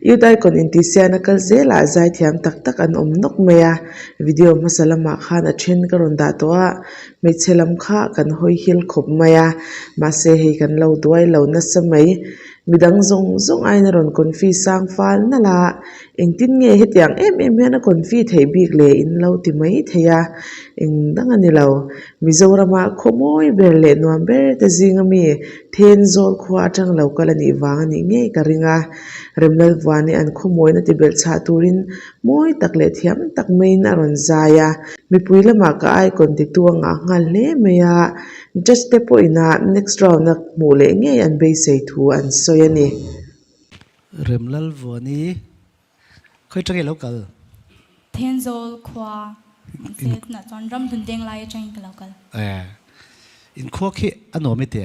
Iutai kon intisia nakal zela zai thiam tak tak an nok meya video masalama khan a then karon da to a mechelam kha kan hoi hil khop maya ma se he kan lo duai lo na samai midang zong zong aina ron konfi sang fal na la engtin nge hetiang em na konfi thei bik le in lo ti mai theya engdang ani lo mizorama khomoi berle nuam ber te zingami then zol khwa atang lo kalani wang ani nge karinga remlal wani an khomoi na ti bel cha turin moi takle thiam tak main aron zaya mipui lama ka ai kon ti tuanga ngal le meya just te po ina next round nak mule nge an be sei thu an soyani remlal wani khoi tangi local Tenzol khwa set na chon ram thun deng lai chain ka local in kho khi anomi te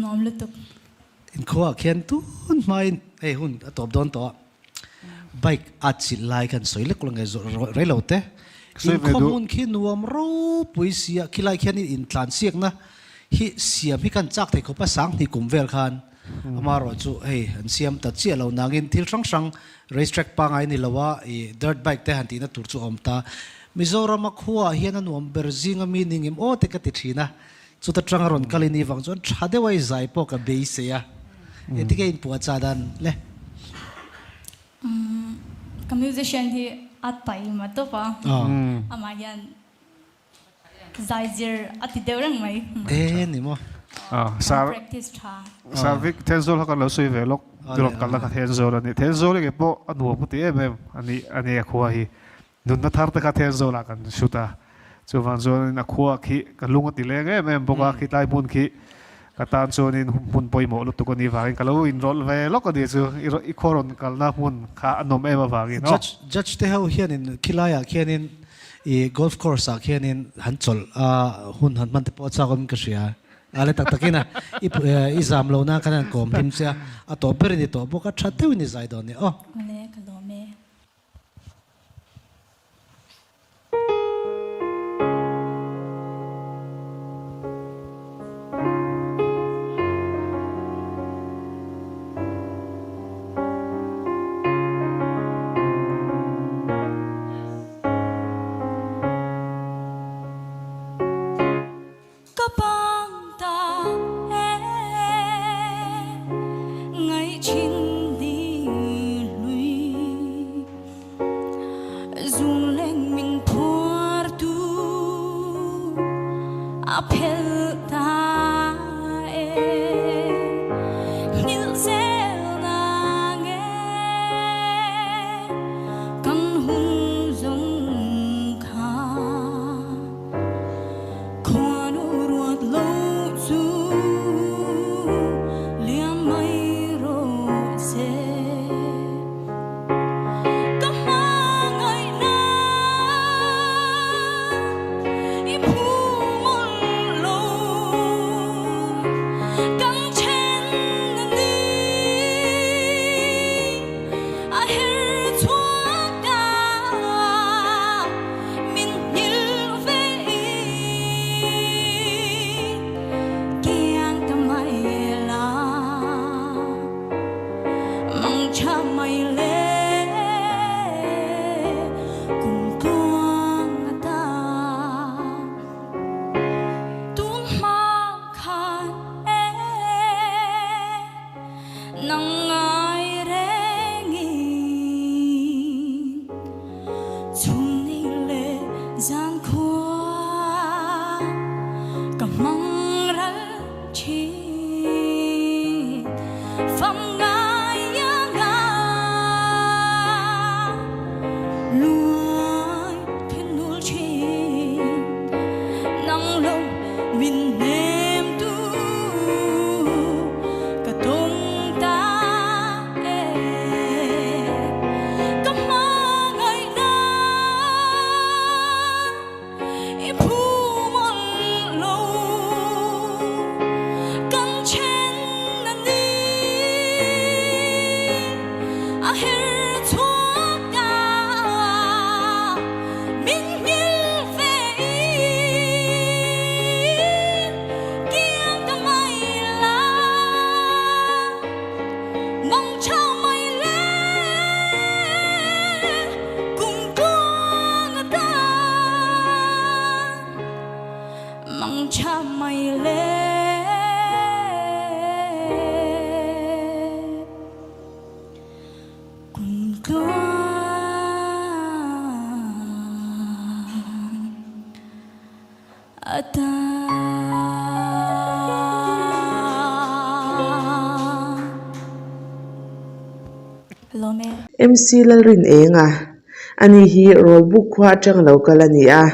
nom lutuk in kho khian tu hun main ei hun atop don to bike achi lai kan soile kulanga relote in khomun khi nuam ro puisia khilai khian in tlan siak na hi siam hi kan chak thei ko pa sang ni kumvel khan amaro chu hey an siam ta chi lo nangin thil sang racetrack pa ngai ni lawa e dirt bike te hanti na tur chu omta Mizoram khuwa hian an nuam berzinga meaning im o te ka ti thina chu ta trangaron kalini wang chon thade wai zai po ka base ya etike in puwa chadan le ka musician hi at pai ma to pa ama yan zaizir ati deurang mai ni mo practice tha Sarvik Tenzol hakan lo sui velok durok kala ka Tenzol ani Tenzol ke po anu puti em ani akhuwa hi nun na thar ta ka Tenzol akan shuta chuwan zon na khuwa khi ka lunga ti leng em boka khi tai bun khi ka tan zonin hun poi mo lu tu ko ni wangin kalo in rol velok ani chu I khoron kalna hun kha anom em wangin no judge te hau hian in khilaya khian in e golf course a khian in hanchol hun han man te po cha gom ka ria ale tak takina izam lo na kan kom phim sia a to per ni to boka thateu ni zai don ni oh le kalome Hãy subscribe cho kênh Ghiền Mì Gõ để không bỏ lỡ mang cha mai le kun tua ata hello me MC lalrin enga ani hi rollbook khwa tang lo kalani a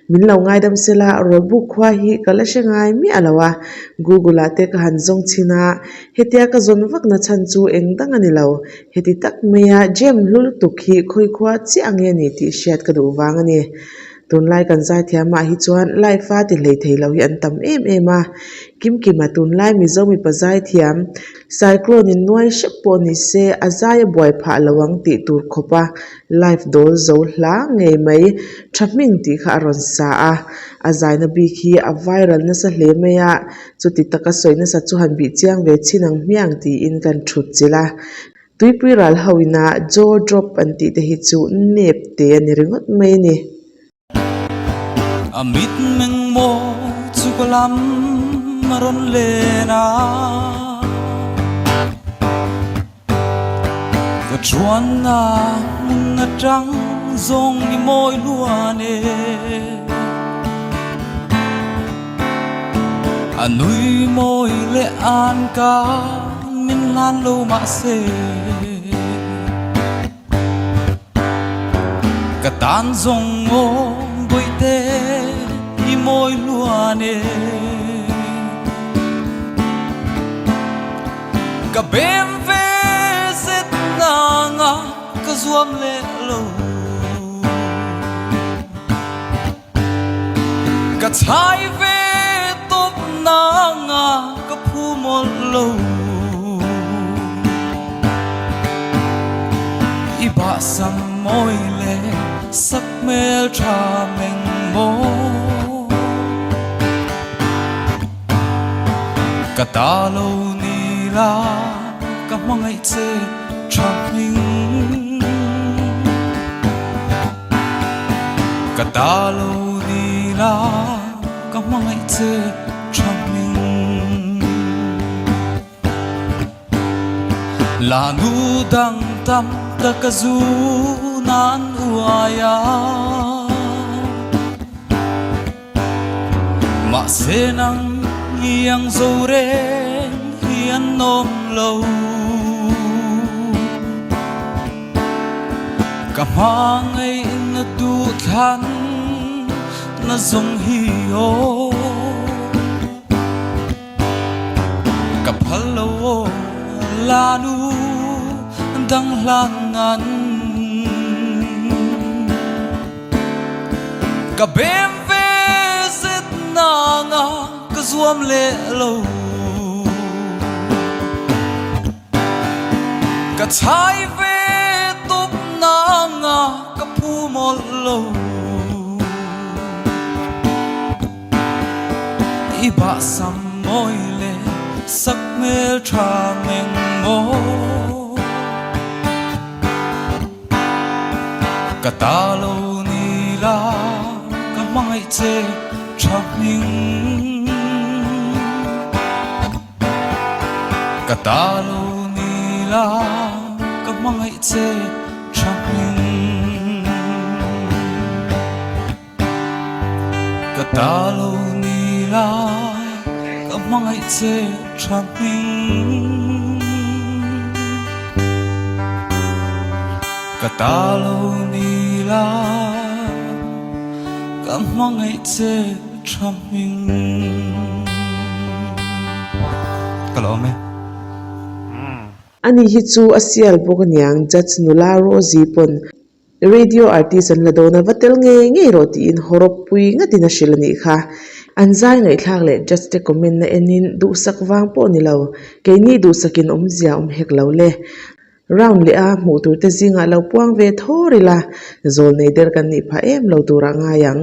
min lo ngai dam sela rollbook khwa hi kala shengai mi alawa google ate ka hanjong china hetia ka zon vak na chan chu engdang ani lo heti tak meya gem lul tukhi khoi khwa chi ange ni ti shat ka du wang ani tun lai kan zai thiama hi chuan lai fa ti hlei thei lo hi an tam em em a kim ma tun lai mi zo mi pa zai thiam cyclone in noi shepo ni se azai boy pha lawang ti tur khopa life dol zo hla ngei mai thapming ti kha ron sa a azai na bi khi a viral na sa hle me ya chuti taka soina sa chu han bi chiang ve chinang miang ti in kan thut chila tuipui ral hawina jaw drop anti te hi chu nep te ani ringot mai ni amit meng mo chukalam maron lena ka chuan na mun na trăng zong ni moi luane anui moi le an ka min lan lo ma se ka tan zong mo boi te i moi luane ka bem ve zet na nga ka zuam le lo ka chai ve top na nga ka phu mol lo i ba sam moi le sắc mê tra mình mô cả ta lâu ni la cả mong ngày chê tra mình cả ta lâu ni la cả mong ngày chê tra mình là nu đang tâm ta cả du nan uaya ma se nang yang zore hian nom lo ka mangai na tu khan na zong hi o ka phalo la nu dang lan an ka bem ve zet na nga ka zuam le lo ka chai ve top na nga ka phu mol lo i ba sam moi le sak mel tra meng mo ka ta lo ni la mai chê chọc mình cả ta lâu ni la cả mai chê chọc mình cả ta lâu ni la cả mai chê chọc mình cả ta lâu ni la cảm mong ngày chê trong mình cái lỗ mẹ ani hi chu asial bokaniang judge nula rozi pon radio artist an ladona vatel nge ro ti in horop pui nga tina shilani kha anzai ngai thak le just te comment na enin du sak wang po ni lo ke ni du sakin zia hek lo le round le a mu tur te zinga lo puang ve thorila zol nei der kan ni pha em lo tura nga yang